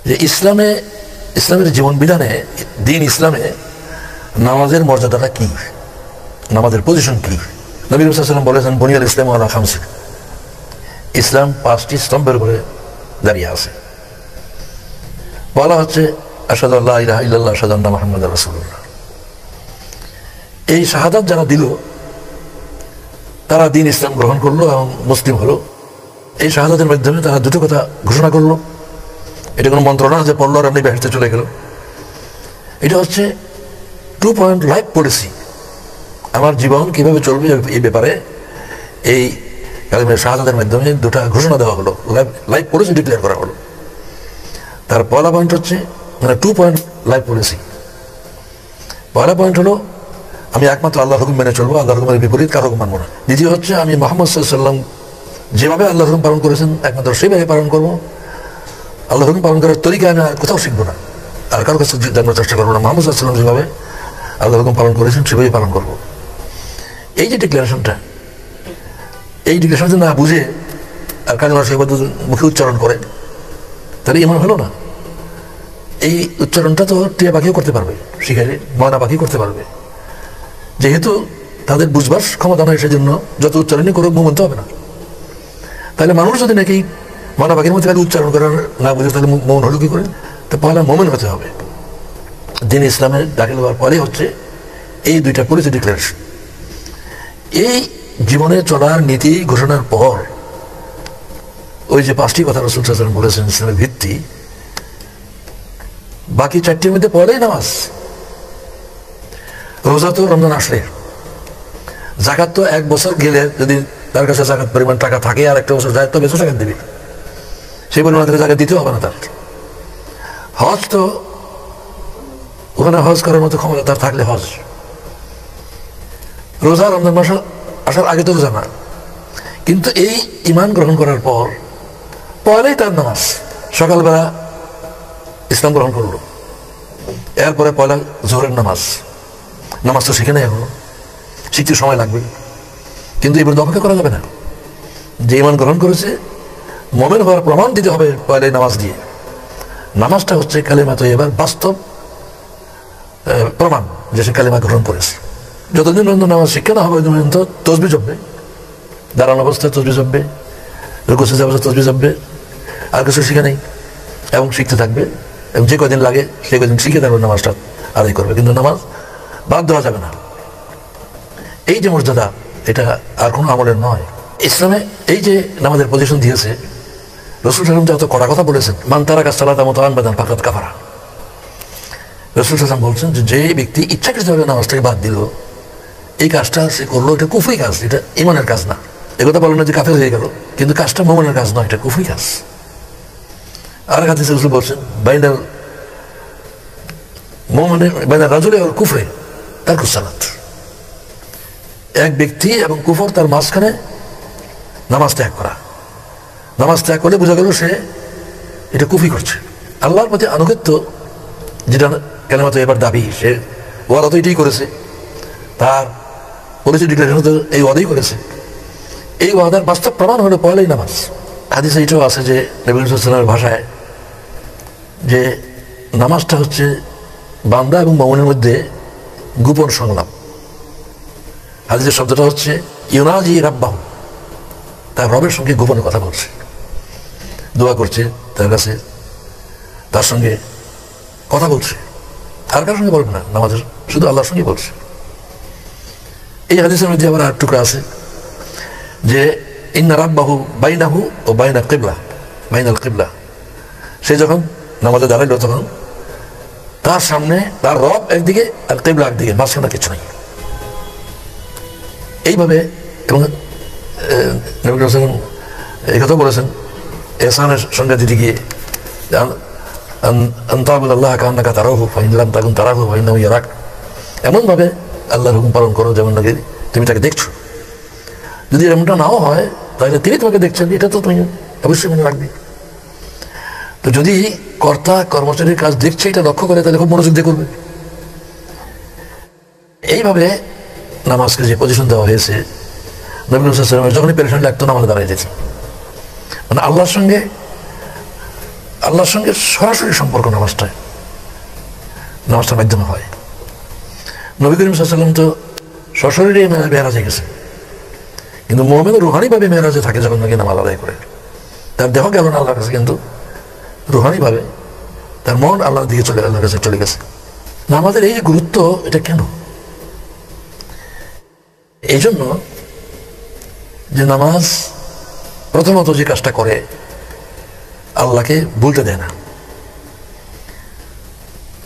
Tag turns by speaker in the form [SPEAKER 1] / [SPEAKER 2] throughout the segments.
[SPEAKER 1] যে ইসলামের জীবন বিধানে, দিন ইসলামে নামাজের মর্যাদাটা কি, নামাজের পজিশন কি। নবী সাল্লাল্লাহু আলাইহি ওয়াসাল্লাম বলেছেন, বুনিয়াল ইসলামু আলা খামসিন, ইসলাম 5টি স্তম্ভের উপরে দাঁড়িয়ে আছে। বলা হচ্ছে আশহাদু আল্লা ইলাহা ইল্লাল্লাহ আশহাদু আন্না মুহাম্মাদার রাসূলুল্লাহ। এই শাহাদাত যারা দিল তারা দিন ইসলাম গ্রহণ করলো এবং মুসলিম হলো। এই শাহাদাতের মাধ্যমে তারা দুটো কথা ঘোষণা করলো। এটা কোনো মন্ত্র না যে পড়লো আর আপনি বেহেশতে চলে গেল। এটা হচ্ছে 2 পয়েন্ট লাইফ পলিসি। আমার জীবন কিভাবে চলবে এই ব্যাপারে এই কালিমায়ে শাহাদাতের মাধ্যমে দুটা ঘোষণা দেওয়া হলো, লাইফ পলিসি ডিক্লেয়ার করা হলো। তার পয়লা পয়েন্ট হচ্ছে, মানে 2 পয়েন্ট লাইফ পলিসি। পয়লা পয়েন্ট হলো আমি একমাত্র আল্লাহর হুকুম মেনে চলবো, আল্লাহর হুকুমের বিপরীত কারো হুকুম মানবো না। দ্বিতীয় হচ্ছে আমি মুহাম্মদ সাল্লাল্লাহু আলাইহি ওয়াসাল্লাম যেভাবে আল্লাহর হুকুম পালন করেছেন একমাত্র সেভাবে পালন করবো। আল্লাহর হুকুম পালন করার তরিকা আমি কোথাও শিখবো না, আর কারোর কাছে জানার চেষ্টা করবো না। মুহাম্মদ সাল্লাল্লাহু আলাইহি ওয়াসাল্লাম যেভাবে আল্লাহর হুকুম পালন করেছেন সেভাবেই পালন করবো। এই যে ডিক্লারেশনটা, এই ডিক্লারেশন যদি না বুঝে আর কালিমা শরীফ মুখে উচ্চারণ করে তাহলে এমন হলো না। এই উচ্চারণটা তো টিয়া পাখিও করতে পারবে, শিখাইলে ময়না পাখি করতে পারবে। যেহেতু তাদের বুঝবার ক্ষমতা নয়, সেজন্য যত উচ্চারণই করুক মোমেন্ট হবে না। তাহলে মানুষ যদি নাকি ময়না পাখির মধ্যে খালি উচ্চারণ করার না বুঝে তাহলে মৌন হলো কি করে? তো পয়লা মোমেন হতে হবে। দিন ইসলামের দাখিল হওয়ার পরে হচ্ছে এই দুইটা পলিসি ডিক্লারেশন। এই জীবনে চলার নীতি ঘোষণার পর ওই যে 5টি কথা রাসূল সাল্লাল্লাহু আলাইহি ওয়াসাল্লাম বলেছেন ইসলামের ভিত্তি, বাকি 4টির মধ্যে পড়লেই নামাজ। রোজা তো রমজান আসলে, যাকাত তো 1 বছর গেলে যদি তার কাছে যাকাত পরিমাণ টাকা থাকে আর একটা বছর যায় তো বেশি টাকা দেবে, সেই পরিমাণ থেকে যাকাত দিতে হবে না তার। হজ তো ওখানে হজ করার মতো ক্ষমতা তার থাকলে হজ। রোজা রমজান মাস আসার আগে তো রোজা না, কিন্তু এই ঈমান গ্রহণ করার পর পরেই তার নামাজ। সকালবেলা ইসলাম গ্রহণ করলো, এরপরে পয়লা জোহরের নামাজ তো শিখে নেই, এখনো শিখতে সময় লাগবে। কিন্তু এবার অপেক্ষা করা যাবে না। যে ঈমান গ্রহণ করেছে মুমিন হওয়ার প্রমাণ দিতে হবে পয়লা নামাজ দিয়ে। নামাজটা হচ্ছে কালিমা তয়্যিবার বাস্তব প্রমাণ যে সে কালিমা গ্রহণ করেছে। যতদিন পর্যন্ত নামাজ শিক্ষা না হবে ওই পর্যন্ত তসবিহ জপবে, দাঁড়ানো অবস্থায় তসবিহ জপবে, রুকু সিজদা অবস্থায় তসবিহ জপবে, আর কিছু শিখে নেই এবং শিখতে থাকবে। এবং যে কদিন লাগে সেই কদিন শিখে তারপর নামাজটা আদায় করবে, কিন্তু নামাজ বাদ দেওয়া যাবে না। এই যে মর্যাদা, এটা আর কোনো আমলের নয়। ইসলামে এই যে নামাজের পজিশন দিয়েছে, রাসূল সাল্লাল্লাহু আলাইহি ওয়াসাল্লাম যত কড়া কথা বলেছেন, মান তারাকা সালাতা মুতাআম্মিদান ফাকাদ কাফারা। রাসূল সাল্লাল্লাহু আলাইহি ওয়াসাল্লাম বলছেন যে ব্যক্তি ইচ্ছাকৃতভাবে নামাজটাকে বাদ দিল, এই কাজটা সে করলো, এটা কুফরি কাজ, এটা ঈমানের কাজ না। একথা বলেন না যে কাফের হয়ে গেল, কিন্তু কাজটা মুমিনের কাজ নয়, এটা কুফরি কাজ। আর এক হাদিসে রাসূল বলছেন বাইনাল মুমিনের বাইনাল রাজুলি ওয়াল কুফরি তারকুস সালাত। এক ব্যক্তি এবং কুফর তার মাঝখানে নামাজ ত্যাগ করা। নামাজ ত্যাগ করলে বোঝা গেল সে এটা কুফরি করছে। আল্লাহর প্রতি আনুগত্য যেটা কালিমা তয়্যিবার দাবি, সে ওয়াদা তো এটাই করেছে, তার পলিসি ডিক্লারেশন তো এই ওয়াদাই করেছে। এই ওয়াদার বাস্তব প্রমাণ হলো পয়লাই নামাজ। হাদিসে এটাও আছে যে নবী সাল্লাল্লাহু আলাইহি ওয়াসাল্লামের ভাষায় যে নামাজটা হচ্ছে বান্দা এবং মুমিনের মধ্যে গোপন সংলাপ। হাদিসের শব্দটা হচ্ছে ইউনাজি রাব্বাহু, তার রবের সঙ্গে গোপনে কথা বলছে, দোয়া করছে তার কাছে, তার সঙ্গে কথা বলছে, আর কারোর সঙ্গে বলবে না, নামাজের শুধু আল্লাহর সঙ্গে বলছে। এই হাদিসের মধ্যে আবার আর টুকরা আছে যে ইন্না রাব্বাহু বাইনাহু ও বাইনা কিবলা, বাইনাল কিবলা। সে যখন নামাজে দাঁড়াইল তখন তার সামনে তার রব একদিকে আর কিবলা একদিকে, মাঝখানে কিছু নেই। এইভাবে এবং নবী সাল্লাল্লাহু আলাইহি ওয়াসাল্লাম এই কথা বলেছেন ইহসানের সঙ্গে দিতে গিয়ে, আন তা'বুদাল্লাহ কাআন্নাকা তারাহু ফাইন লাম তাকুন তারাহু ফাইন্নাহু ইয়ারাক। এমনভাবে আল্লাহর হুকুম পালন করো যেমন নাকি তুমি তাকে দেখছো। যদি এমনটা নাও হয় তাহলে তিনি তোমাকে দেখছেন, এটা তো তুমি অবশ্যই মনে রাখবে। তো যদি কর্তা কর্মচারীর কাজ দেখছে এটা লক্ষ্য করে তাহলে খুব মনোযোগ দিয়ে করবে। এইভাবে নামাজকে যে পজিশন দেওয়া হয়েছে, নবী সাল্লাল্লাহু আলাইহি ওয়াসাল্লাম যখনই পেরেশান লাগতো নামাজে দাঁড়িয়ে যেতেন। মানে আল্লাহর সঙ্গে সরাসরি সম্পর্ক নামাজটার মাধ্যমে হয়। নবী করিম সাল্লাল্লাহু আলাইহি ওয়াসাল্লাম তো সশরীরে মেরাজে গেছে, কিন্তু মুমিন রুহানিভাবে মেরাজে থাকে যখন নাকি নামাজ আদায় করে। তার দেহ গেল না আল্লাহর কাছে, কিন্তু রুহানিভাবে তার মন আল্লাহর দিকে আল্লাহর কাছে চলে গেছে। নামাজের এই যে গুরুত্ব, এটা কেন? এই জন্য যে নামাজ প্রথমত যে কাজটা করে, আল্লাহকে ভুলতে দেয় না।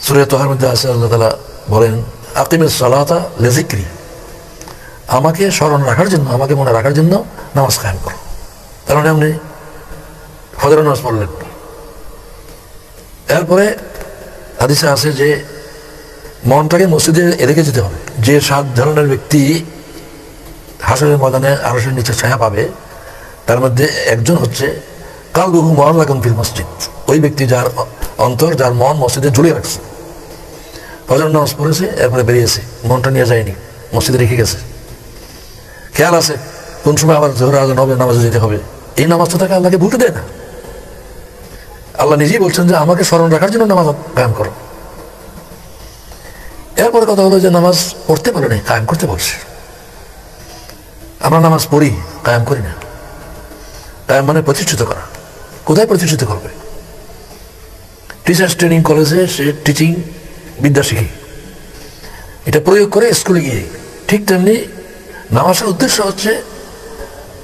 [SPEAKER 1] সূরা তাহার মধ্যে আছে, আল্লাহ তাআলা বলেন, আকিমিস সালাতা লিযিকরি, আমাকে স্মরণ রাখার জন্য, আমাকে মনে রাখার জন্য নামাজ কায়েম করো। তার মানে আপনি ফজরের নামাজ পড়লেন, এরপরে হাদিসে আছে যে মনটাকে মসজিদে রেখে যেতে হবে। যে 7 ধরনের ব্যক্তি হাসরের ময়দানে আরশের নিচে ছায়া পাবে, তার মধ্যে একজন হচ্ছে কালবুহু মুআল্লাকুন ফিল মসজিদ, ওই ব্যক্তি যার অন্তর, যার মন মসজিদে ঝুলিয়ে রাখছে। ফজরের নামাজ পড়েছে, এরপরে বেরিয়েছে, মনটা নিয়ে যায়নি, মসজিদে রেখে গেছে। খেয়াল আছে কোন সময় আবার জোহর আজান হবে, নামাজে যেতে হবে। এই নামাজটা তাকে আল্লাহকে ভুলতে দেয় না। আল্লাহ নিজেই বলছেন যে আমাকে স্মরণ রাখার জন্য নামাজ কায়েম করো। এরপরে কথা হলো যে নামাজ পড়তে পারে না, কায়েম করতে বলছে। আমরা নামাজ পড়ি, কায়েম করি না। কায়েম মানে প্রতিষ্ঠিত করা। কোথায় প্রতিষ্ঠিত করবে? টিচার্স ট্রেনিং কলেজে সে টিচিং বিদ্যা শিখে, এটা প্রয়োগ করে স্কুলে গিয়ে। ঠিক তেমনি নামাজের উদ্দেশ্য হচ্ছে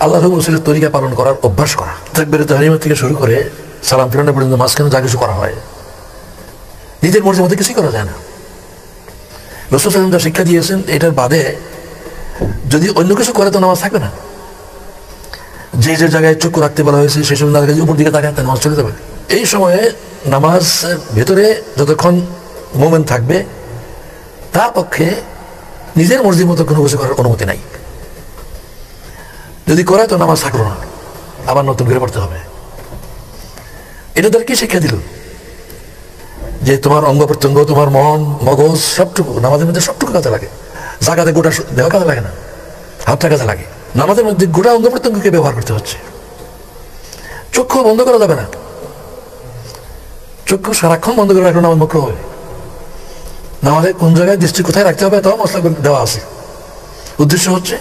[SPEAKER 1] আল্লাহ রাসূলের তরিকা পালন করার অভ্যাস করা। তাকবীরে তাহরিমা থেকে শুরু করে সালাম ফিরানো পর্যন্ত মাঝখানে যা কিছু করা হয়, নিজের মর্জির মধ্যে কিছুই করা যায় না। রাসূল সাল্লাল্লাহু আলাইহি ওয়াসাল্লাম যা শিক্ষা দিয়েছেন, এটার বাদে যদি অন্য কিছু করে তো নামাজ থাকবে না। যে যে জায়গায় চক্ষু রাখতে বলা হয়েছে সেই সময় জায়গায় উপর দিকে তাকায়, নামাজ চলে যাবে। এই সময়ে নামাজের ভেতরে যতক্ষণ মুমিন থাকবে, তার পক্ষে নিজের মর্জির মতো কোনো কিছু করার অনুমতি নাই। যদি করে তো নামাজ থাকলো না, আবার নতুন করে পড়তে হবে। এটা তার কি শিক্ষা দিল? যে তোমার অঙ্গ প্রত্যঙ্গ, তোমার মন, মগজ, সবটুকু নামাজের মধ্যে সবটুকু কাজে লাগে। জাকাতে গোটা দেহ কাজে লাগে না, হাতটা কাজে লাগে। নামাজের মধ্যে গোটা অঙ্গ প্রত্যঙ্গকে ব্যবহার করতে হচ্ছে। চক্ষু বন্ধ করা যাবে না। চক্ষু সারাক্ষণ বন্ধ করে রাখলে নামাজ মাকরুহ হবে। নামাজে কোন জায়গায় দৃষ্টি কোথায় রাখতে হবে তাও মশলা দেওয়া আছে। উদ্দেশ্য হচ্ছে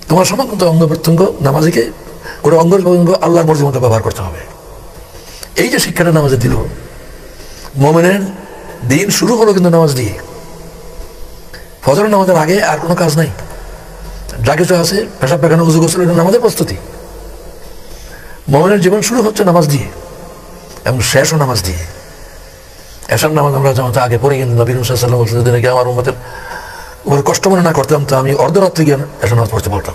[SPEAKER 1] তোমার সমস্ত অঙ্গ প্রত্যঙ্গ, নামাজিকে গোটা অঙ্গ প্রত্যঙ্গ আল্লাহর মর্জির মতো ব্যবহার করতে হবে। এই যে শিক্ষাটা নামাজে দিল, মুমিনের দিন শুরু হলো কিন্তু নামাজ দিয়ে। ফজরের নামাজের আগে আর কোনো কাজ নাই। যা কিছু আছে, পেশাব পায়খানা, ওযু গোসল, এটা নামাজের প্রস্তুতি। মুমিনের জীবন শুরু হচ্ছে নামাজ দিয়ে এবং শেষও নামাজ দিয়ে। এশার নামাজ আমরা যেমন আগে পড়ি, কিন্তু নবী সাল্লাল্লাহু আলাইহি ওয়াসাল্লাম বলছেন, যদি নাকি আমার উম্মতের উপর কষ্ট মনে না করতাম, তো আমি অর্ধরাত্রি গিয়ে এশার নামাজ পড়তে বলতাম,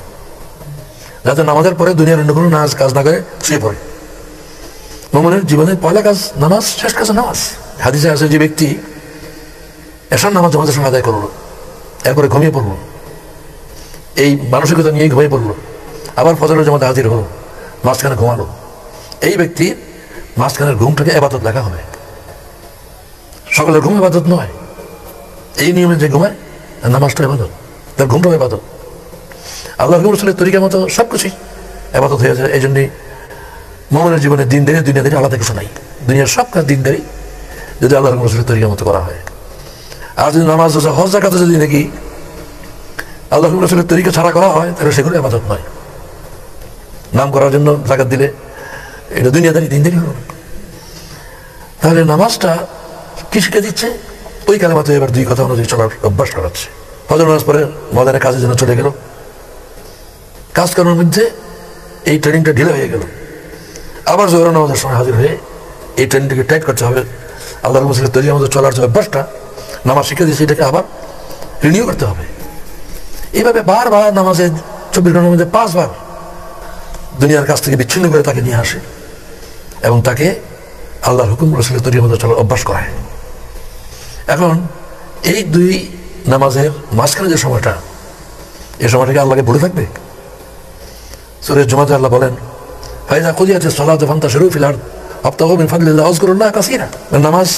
[SPEAKER 1] যাতে নামাজের পরে দুনিয়ার অন্য কোনো কাজ না করে শুয়ে পড়ে। মুমিনের জীবনের পয়লা কাজ নামাজ, শেষ কাজ নামাজ। হাদিসে আছে যে ব্যক্তি এশার নামাজ জামাতের সঙ্গে আদায় করলো, এরপরে ঘুমিয়ে পড়লো, এই মানসিকতা নিয়ে ঘুমিয়ে পড়লো, আবার ফজরের জামাতে হাজির হলো, মাঝখানে ঘুমালো, এই ব্যক্তির মাঝখানের ঘুমটাকে ইবাদত লেখা হবে। সকলের ঘুম ইবাদত নয়। এই নিয়মে যে ঘুমায়, নামাজটা ইবাদত, তার ঘুমটাও ইবাদত। আল্লাহ রাসূলের তরিকা মতো সবকিছুই ইবাদত হয়ে যায়। এই জন্যই মুমিনের জীবনে দিনদারি, দুনিয়াদারি আলাদা কিছু নাই। দুনিয়ার সব কাজ দিনদারি যদি আল্লাহ রাসূলের তরিকা মতো করা হয়। আর যদি নামাজ, রোজা, হজ, যাকাত যদি নাকি আল্লাহ রাসূলের তরিকা ছাড়া করা হয়, তাহলে সেগুলো ইবাদত নয়। নাম করার জন্য যাকাত দিলে এটা দুনিয়াদারি, দিনদারি হলো। তাহলে নামাজটা কি শিখে দিচ্ছে? ওই কালেমাতে এবার দুই কথা অনুযায়ী চলার অভ্যাস করাচ্ছে। ফজর নামাজ পরে ময়দানে কাজের জন্য চলে গেল, কাজ করার মধ্যে এই ট্রেনিংটা ঢিলে হয়ে গেল। আবার জোহর নামাজের সময় হাজির হয়ে এই ট্রেনিংটাকে টাইট করতে হবে। আল্লাহ রাসূলের তরিকার মতো চলার যে অভ্যাসটা নামাজ শিখে দিয়েছে, এটাকে আবার রিনিউ করতে হবে। এইভাবে বারবার নামাজে 24 ঘন্টার মধ্যে 5 বার দুনিয়ার কাছ থেকে বিচ্ছিন্ন করে তাকে নিয়ে আসে এবং তাকে আল্লাহর হুকুম, রাসূলের তরিকার মতো চলার অভ্যাস করায়। এখন এই দুই নামাজের মাঝখানে যে সময়টা, এই সময়টাকে আল্লাহকে ভুলে থাকবে? সূরা জুমাতে আল্লাহ বলেন, ফাইযা কুদিয়াতিস সালাতু ফান্তাশিরু ফিল আরদ ওয়াবতাগু মিন ফাদলিল্লাহি ওয়াযকুরুল্লাহা কাসীরা। নামাজ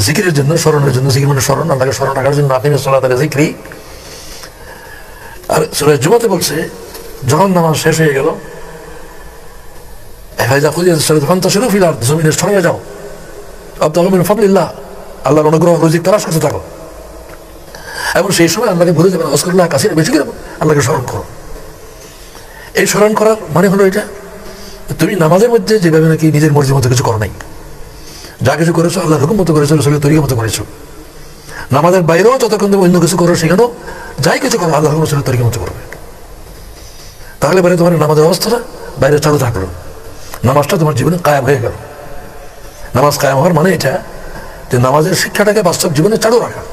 [SPEAKER 1] জিকিরের জন্য, স্মরণের জন্য, জিকির মানে স্মরণ, আল্লাহকে স্মরণ রাখার জন্য, আকিমিস সালাতা লিযিকরি। আর সূরা জুমাতে বলছে, যখন নামাজ শেষ হয়ে গেল, ফায়দা খুদিয়াত সালাত ফান্তাশিরু ফিল আরদ, জমিনে ছড়িয়ে যাও, আবতাগু মিন ফাদলিল্লাহ, আল্লাহর অনুগ্রহ রুজিক তালাশ করতে থাকো। এবং সেই সময় আল্লাহকে ভুলে যাবেন, ওয়াজকুরুল্লাহ কাসীরা, বেশি করে আল্লাহকে স্মরণ করো। এই স্মরণ করার মানে হলো এটা, তুমি নামাজের মধ্যে যেভাবে নাকি নিজের মর্জির মতো কিছু করো নাই, যা কিছু করেছো আল্লাহর হুকুম মতো করেছো, রাসূলের তরিকা মতো করেছো। নামাজের বাইরেও যতক্ষণ তুমি অন্য কিছু করো, সেখানেও যাই কিছু করো আল্লাহর হুকুম রাসূলের তরিকা মতো করবে। তাহলে পরে তোমার নামাজের অবস্থাটা বাইরে চালু থাকলো, নামাজটা তোমার জীবনে কায়েম হয়ে গেল। নামাজ কায়েম হওয়ার মানে এটা যে নামাজের শিক্ষাটাকে বাস্তব জীবনে চালু রাখা।